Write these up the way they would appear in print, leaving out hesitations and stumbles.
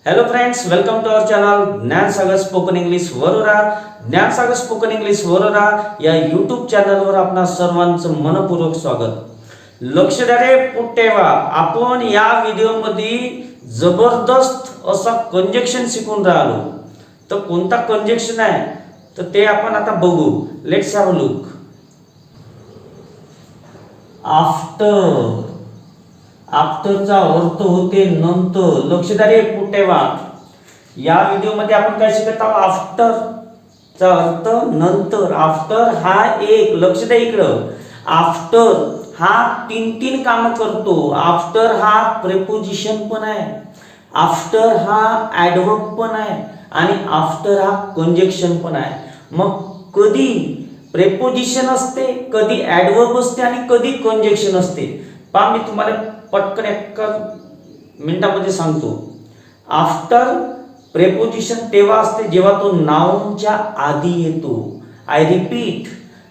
Hello friends, welcome to our channel Gyansagar spoken English Warora. Gyansagar spoken English Warora या YouTube चॅनलवर आपणा सर्वांचं मनपूर्वक स्वागत. लक्ष द्या रे पुट्टेवा, आपण या व्हिडिओमध्ये जबरदस्त असा कंजक्शन शिकून राहिलो. तर कोणता कंजक्शन आहे तर ते आपण आता बघू. Let's have a look. After, आफ्टरचा अर्थ होते नंतर. लक्ष द्या रे पुट्टेवा, या व्हिडिओ मध्ये आपण काय शिकत आहोत? आफ्टर चा अर्थ नंतर. आफ्टर हा एक, लक्ष द्या इकडं, आफ्टर हा तीन काम करतो. आफ्टर हा प्रेपोजिशन पण आहे, आफ्टर हा ऍडवर्ब पण आहे आणि आफ्टर हा कंजक्शन पण आहे. मग कधी प्रेपोजिशन असते, कधी ऍडवर्ब असते आणि कधी कंजक्शन असते. पहा, मी तुम्हाला पटकन एका मिनिटामध्ये सांगतो. आफ्टर प्रेपोजिशन तेव्हा असते जेव्हा तो नाउनच्या आधी येतो. आय रिपीट,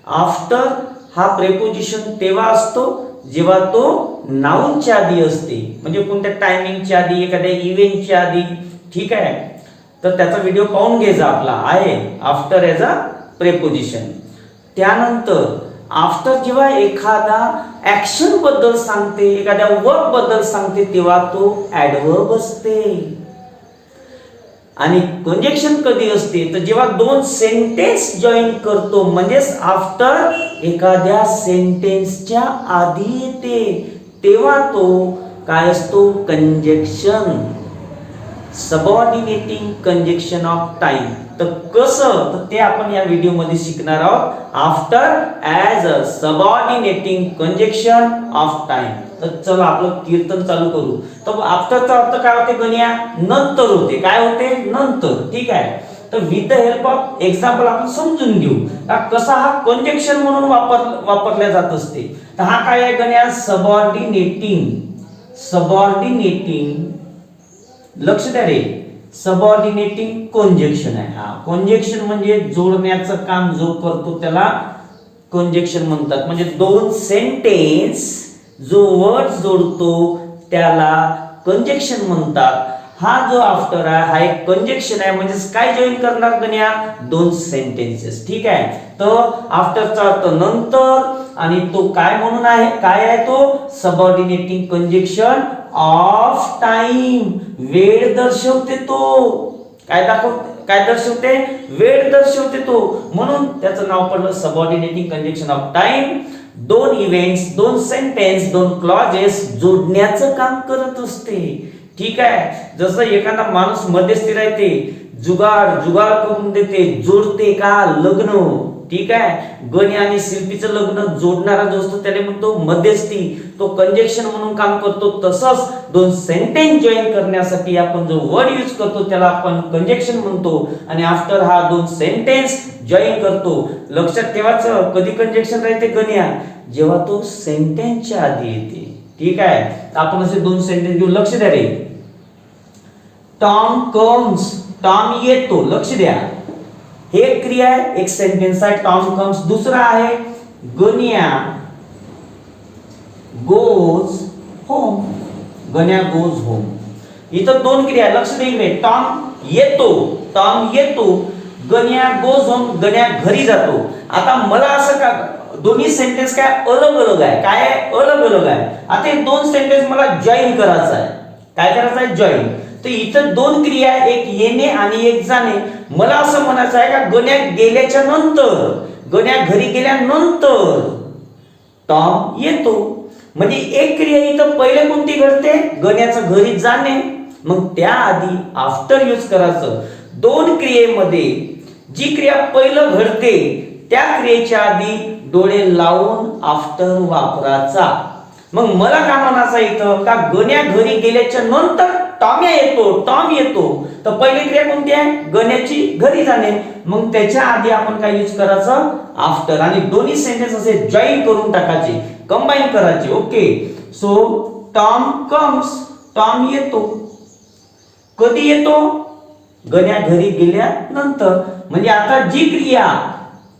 आफ्टर हा प्रेपोजिशन तेव्हा असतो जेव्हा तो नाउनच्या आधी असते, म्हणजे कोणत्या टायमिंगच्या आधी, एखाद्या इव्हेंटच्या आधी. ठीक आहे, तर त्याचा व्हिडिओ पाहून घ्यायचा आपला आहे आफ्टर एज अ प्रेपोजिशन. त्यानंतर आफ्टर जेव्हा एखादा ऍक्शन बद्दल सांगते, एखाद्या वर्ब बद्दल सांगते, तेव्हा तो ऍडवर्ब असते. आणि कंजक्शन कधी असते तर जेव्हा दोन सेंटेन्स जॉईन करतो, म्हणजेच आफ्टर एखाद्या सेंटेन्सच्या आधी येते, तेव्हा तो काय असतो? Conjunction, subordinating conjunction of time. तर कसं, तर ते आपण या व्हिडिओ मध्ये शिकणार आहोत. After as a subordinating conjunction of time. तर चला आपलं कीर्तन चालू करू. तर आफ्टरचा अर्थ काय होते गण्या? नंतर होते. काय होते? नंतर. ठीक आहे, तर with the help of example आपण समजून घेऊ कसा हा कंजक्शन म्हणून वापरल्या जात असते. तर हा काय आहे गण्या? सबऑर्डिनेटिंग. सबऑर्डिनेटिंग, लक्ष द्या रे, सबऑर्डिनेटिंग कंजक्शन आहे. हा कंजक्शन म्हणजे जोडण्याचं काम जो करतो त्याला कंजक्शन म्हणतात. म्हणजे दोन सेंटेन्स जो वर्ड जोडतो त्याला कंजक्शन म्हणतात. हा जो आफ्टर आहे हा एक कंजक्शन आहे, म्हणजे काय जॉईन करणार गण्या? दोन सेंटेन्सेस. ठीक आहे, तर आफ्टरचा अर्थ नंतर आणि तो काय म्हणून आहे? काय आहे तो? Subordinating conjunction of time. वेळ दर्शवते तो. काय दर्शवते? वेळ दर्शवते तो, म्हणून त्याचं नाव पडलं सबऑर्डिनेटिंग कंजक्शन ऑफ टाइम. दोन इव्हेंट्स, दोन सेंटेन्स, दोन क्लॉजेस जोडण्याचं काम करत असते. ठीक आहे, जसं एखादा माणूस मध्यस्थी राहते, जुगाड करून देते, जोडते का? लग्न. ठीक आहे, गणी आणि शिल्पीचं लग्न जोडणारा जो असतो त्याला म्हणतो मध्यस्थी. तो कंजक्शन म्हणून काम करतो. तसंच दोन सेंटेन्स जॉईन करण्यासाठी आपण जो वर्ड यूज करतो त्याला आपण कंजक्शन म्हणतो. आणि आफ्टर हा दोन सेंटेन्स जॉईन करतो. लक्षात ठेवायचं, कधी कंजक्शन राहते गण्या? जेव्हा तो सेंटेन्सच्या आधी येते. ठीक आहे, आपण असे दोन सेंटेन्स घेऊ. लक्ष द्या रे. टॉम कम्स, टॉम येतो. लक्ष द्या, हे एक क्रिया आहे, एक सेंटेन्स आहे. Tom comes. दुसरा आहे गण्या गोज होम. गण्या गोज होम. इथं दोन क्रिया, लक्ष द्या. टॉम येतो, टॉम येतो. गण्या गोज होम, गण्या घरी जातो. आता मला असं का दोन्ही सेंटेन्स काय अलग अलग आहे? काय आहे? अलग अलग आहे. आता हे दोन सेंटेन्स मला जॉईन करायचं आहे. काय करायचं आहे? जॉईन. तर इथं दोन क्रिया आहे, एक येणे आणि एक जाणे. मला असं म्हणायचं आहे का गण्या गेल्याच्या नंतर, गण्या घरी गेल्यानंतर टॉम येतो. म्हणजे एक क्रिया इथं पहिले कोणती घडते? गण्याचं घरी जाणे. मग त्याआधी आफ्टर यूज करायचं. दोन क्रियेमध्ये जी क्रिया पहिलं घडते त्या क्रियेच्या आधी डोळे लावून आफ्टर वापरायचा. मग मला काय म्हणायचं इथं का गण्या घरी गेल्याच्या नंतर टॉम्या येतो, टॉम येतो. तर पहिली क्रिया कोणती आहे? गण्याची घरी जाणे. मग त्याच्या आधी आपण काय यूज करायचं? आफ्टर. आणि दोन्ही सेंटेन्स असे जॉईन करून टाकायचे, कंबाईन करायचे. Okay, so Tom comes, Tom येतो. कधी येतो? गण्या घरी गेल्यानंतर. म्हणजे आता जी क्रिया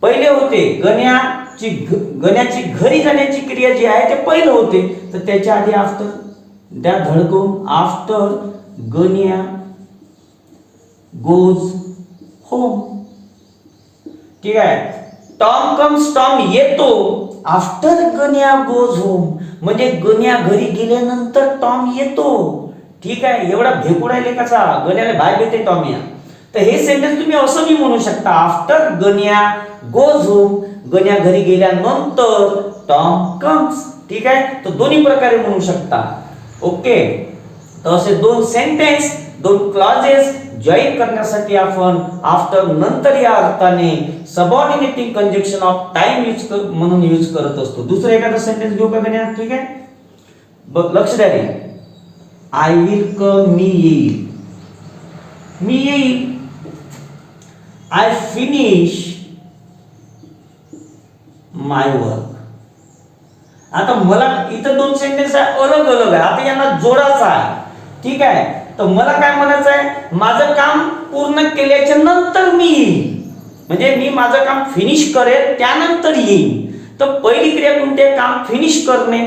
पहिले होते गण्याची घरी जाण्याची क्रिया जी आहे ते पहिलं होते, तर त्याच्या आधी आफ्टर, त्या धडकून आफ्टर गण्या गोज होम. ठीक आहे. टॉम कम्स, टॉम येतो आफ्टर गण्या गोज होम, म्हणजे गण्या घरी गेल्यानंतर टॉम येतो. ठीक आहे. एवढा भेकुडायले कसा गण्याला बाहेर येते टॉम या. तर हे सेंटेन्स तुम्ही असं बी म्हणू शकता, आफ्टर गण्या गोज होम, गण्या घरी गेल्यानंतर टॉम कम्स. ठीक आहे. तर दोन्ही प्रकारे म्हणू शकता. ओके. तर असे दोन सेंटेन्स, दोन क्लॉजेस जॉईन करण्यासाठी आपण आफ्टर नंतर या अर्थाने सबऑर्डिनेटिंग कंजक्शन ऑफ टाइम म्हणून यूज करत असतो. दुसरं एखादं सेंटेन्स घेऊ का गण्या? ठीक आहे. लक्ष द्या रे. आय विल कम, मी येईल. मी येईल. I finish my work. आता मला इथं दोन सेंटेन्स आहे, अलग अलग आहे. आता यांना जोडायचा आहे. ठीक आहे. तर मला काय म्हणायचं आहे, माझं काम पूर्ण केल्याच्या नंतर मी येईल, म्हणजे मी माझं काम फिनिश करेल त्यानंतर येईल. तर पहिली क्रिया कोणती आहे? काम फिनिश करणे.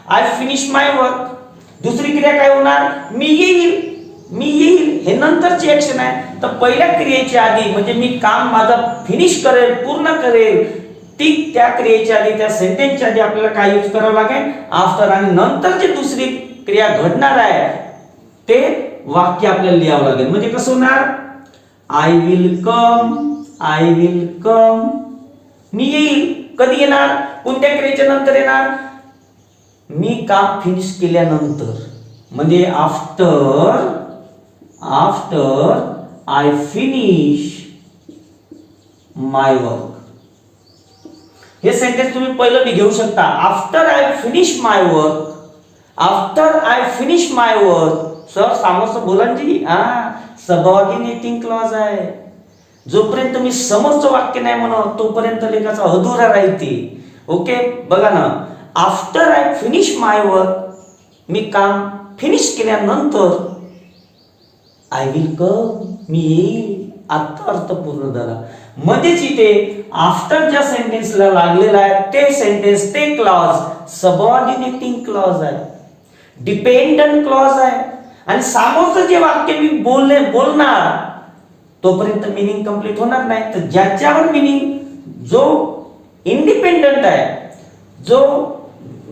I finish my work. दुसरी क्रिया काय होणार? मी येईल. मी येईल हे नंतरची ऍक्शन आहे. तर पहिल्या क्रियेच्या आधी म्हणजे मी काम माझं फिनिश करेल, पूर्ण करेल, ती त्या क्रियेच्या आधी, त्या सेंटेन्सच्या आधी आपल्याला काय यूज करावं लागेल? आफ्टर. आणि नंतर जी दुसरी क्रिया घडणार आहे ते वाक्य आपल्याला लिहावं लागेल. म्हणजे कसं होणार? I will come, I will come. मी येईल. कधी येणार? कोणत्या क्रियेच्या नंतर येणार? मी काम फिनिश केल्यानंतर, म्हणजे after I finish my work. हे सेंटेन्स तुम्ही पहिलं बी घेऊ शकता. After I finish my work. After I finish my work. Sir समोरचं बोलांची सबऑर्डिनेटिंग क्लॉज आहे. जोपर्यंत मी समोरचं वाक्य नाही म्हणत तोपर्यंत लेखाचा अधुरा राहते. ओके. बघा ना, after I finish my work, मी काम फिनिश केल्यानंतर, आय विल कम, मी येईल. आता अर्थ पूर्ण झाला. मध्येच इथे आफ्टर ज्या सेंटेन्सला लागलेला आहे ते सेंटेन्स, ते क्लॉज सबऑर्डिनेटिंग क्लॉज आहे, डिपेंडंट क्लॉज आहे. आणि समोरचं जे वाक्य मी बोलणार तोपर्यंत मीनिंग कंप्लीट होणार नाही. तर ज्याच्यावर मीनिंग जो इंडिपेंडंट आहे, जो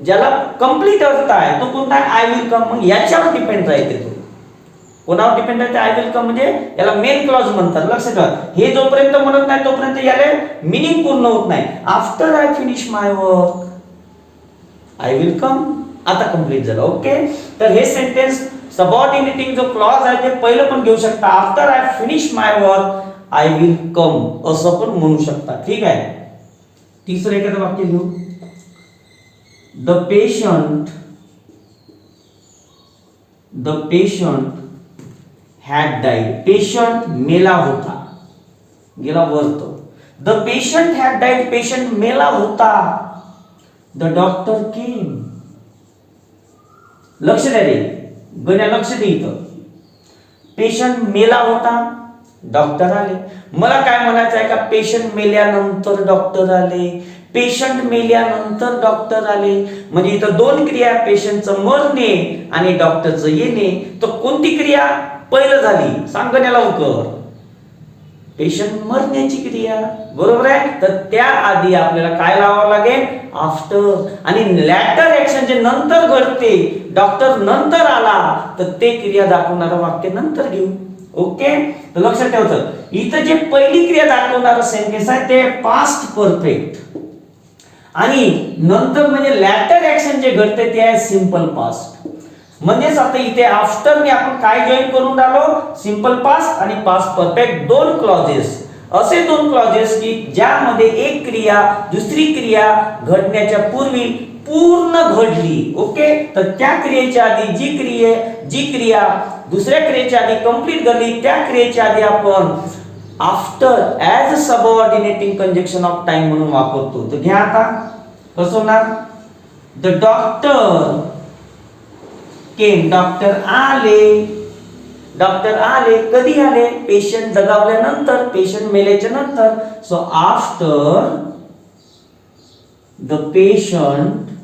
ज्याला कंप्लीट अर्थ आहे तो कोणता आहे? आय विल कम. मग याच्यावर डिपेंड राहते. तो कोणावर डिपेंड आहे? आय विल कम, म्हणजे याला मेन क्लॉज म्हणतात. लक्षात ठेवा. हे जोपर्यंत म्हणत नाही तोपर्यंत याला मीनिंग पूर्ण होत नाही. After I finish my work, I will कम. आता कंप्लीट झालं. ओके. तर हे सेंटेन्स सबऑर्डिनेटिंग जो क्लॉज आहे ते पहिलं पण घेऊ शकता. After I finish my work, I will कम असं पण म्हणू शकता. ठीक आहे. तिसरं एखादं वाक्य घेऊ. The patient had died. Patient मेला होता, गेला वर्त. The patient had died. Patient मेला होता. द डॉक्टर केम. लक्ष द्या रे, गण्या लक्ष दे इथं. पेशंट मेला होता, डॉक्टर आले. मला काय म्हणायचं आहे का? पेशंट मेल्यानंतर डॉक्टर आले. पेशंट मेल्यानंतर डॉक्टर आले. म्हणजे इथं दोन क्रिया, पेशंटचं मरणे आणि डॉक्टरचं येणे. तर कोणती क्रिया पहिलं झाली? सांगण्या लवकर. पेशंट मरण्याची क्रिया. बरोबर आहे. तर त्या आधी आपल्याला काय लावावं लागेल? आफ्टर. आणि लॅटर ऍक्शन जे नंतर घडते, डॉक्टर नंतर आला, तर ते क्रिया दाखवणारं वाक्य नंतर घेऊ. ओके. तर लक्षात ठेवायचं, इथं जे पहिली क्रिया दाखवणारं सेंटेन्स आहे ते पास्ट परफेक्ट, आणि नंतर म्हणजे लॅटर ऍक्शन जे घडते ते आहे सिंपल पास्ट. म्हणजेच आता इथे आफ्टरने आपण काय जॉईन करून राहिलो? सिंपल पास्ट आणि पास्ट परफेक्ट, दोन क्लॉजेस. असे दोन क्लॉजेस की ज्यामध्ये एक क्रिया दुसरी क्रिया घडण्याच्या पूर्वी पूर्ण घडली. ओके. तर त्या क्रियेच्या आधी जी क्रिया दुसऱ्या क्रियेच्या आधी कंप्लीट घडली त्या क्रियेच्या आधी आपण after as a subordinating conjunction of time म्हणून वापरतो. तर घ्या आता कसं होणार? The doctor came. डॉक्टर आले. डॉक्टर आले. कधी आले? पेशंट दगावल्यानंतर, पेशंट मेल्याच्या नंतर. So after the patient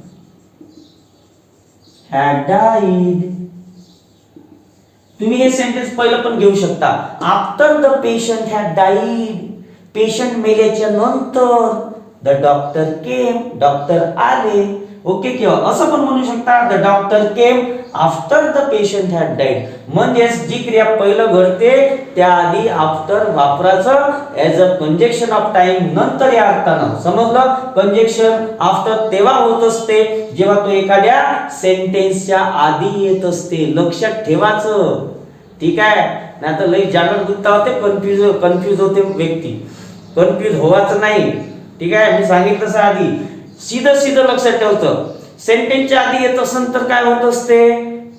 had died. तुम्ही हे सेंटेन्स पहिलं पण घेऊ शकता. After the patient had died, patient मेल्याच्या नंतर द डॉक्टर केम, डॉक्टर आले. ओके, किंवा असं पण म्हणू शकता the doctor came after the patient had died. म्हणजे जी क्रिया पहिलं घडते त्याआधी आफ्टर वापराचं as a conjunction of time नंतर या अर्थानं. समजलं? कंजक्शन आफ्टर तेव्हा होत असते जेव्हा तो एखाद्या सेंटेन्सच्या आधी येत असते. लक्षात ठेवायचं, ठीक आहे? नाही तर लई जागरण गुप्ता होते, कन्फ्यूज होते व्यक्ती. कन्फ्यूज व्हायचं नाही, ठीक आहे? मी सांगितलं तसं आधी सीधं लक्षात ठेवतं. सेंटेन्सच्या आधी येत असेल तर काय होत असते?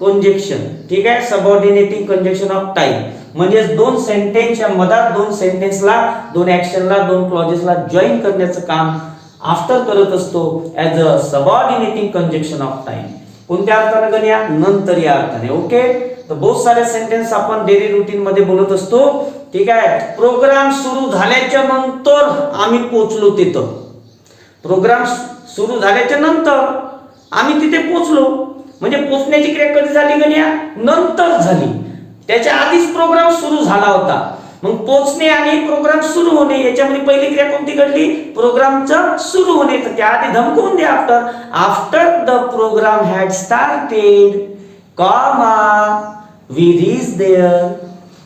कंजक्शन, ठीक आहे? सबऑर्डिनेटिंग कंजक्शन ऑफ टाइम म्हणजे दोन सेंटेन्सच्या मधात दोन सेंटेन्सला, दोन ऍक्शनला, दोन क्लॉजेसला जॉईन करण्याचं काम आफ्टर करत असतो as a subordinating conjunction of time. कोणत्या अर्थाने गण्या? नंतर या अर्थाने. ओके, तर बहुत सारे सेंटेन्स आपण डेली रुटीन मध्ये बोलत असतो, ठीक आहे? प्रोग्राम सुरू झाल्याच्या नंतर आम्ही पोहोचलो तिथं. प्रोग्राम सुरू झाल्याच्या नंतर आम्ही तिथे पोहोचलो. म्हणजे पोहोचण्याची क्रिया कधी झाली गण्या? नंतर झाली. त्याच्या आधीच प्रोग्राम सुरू झाला होता. मग पोहोचणे आणि प्रोग्राम सुरू होणे याच्यामध्ये पहिली क्रिया कोणती घडली? प्रोग्रामचं सुरू होणे. तर त्याआधी धमकवून द्या after the programme had started comma we reach there,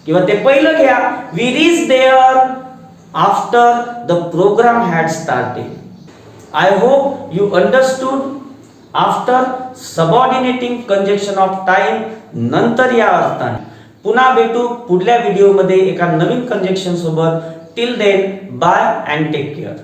किंवा ते पहिलं घ्या we reach there after the programme had started. I hope you understood. After subordinating conjunction of time नंतर या अर्थाने. पुन्हा भेटू पुढल्या व्हिडिओमध्ये एका नवीन कंजक्शन सोबत. Till then bye and take care.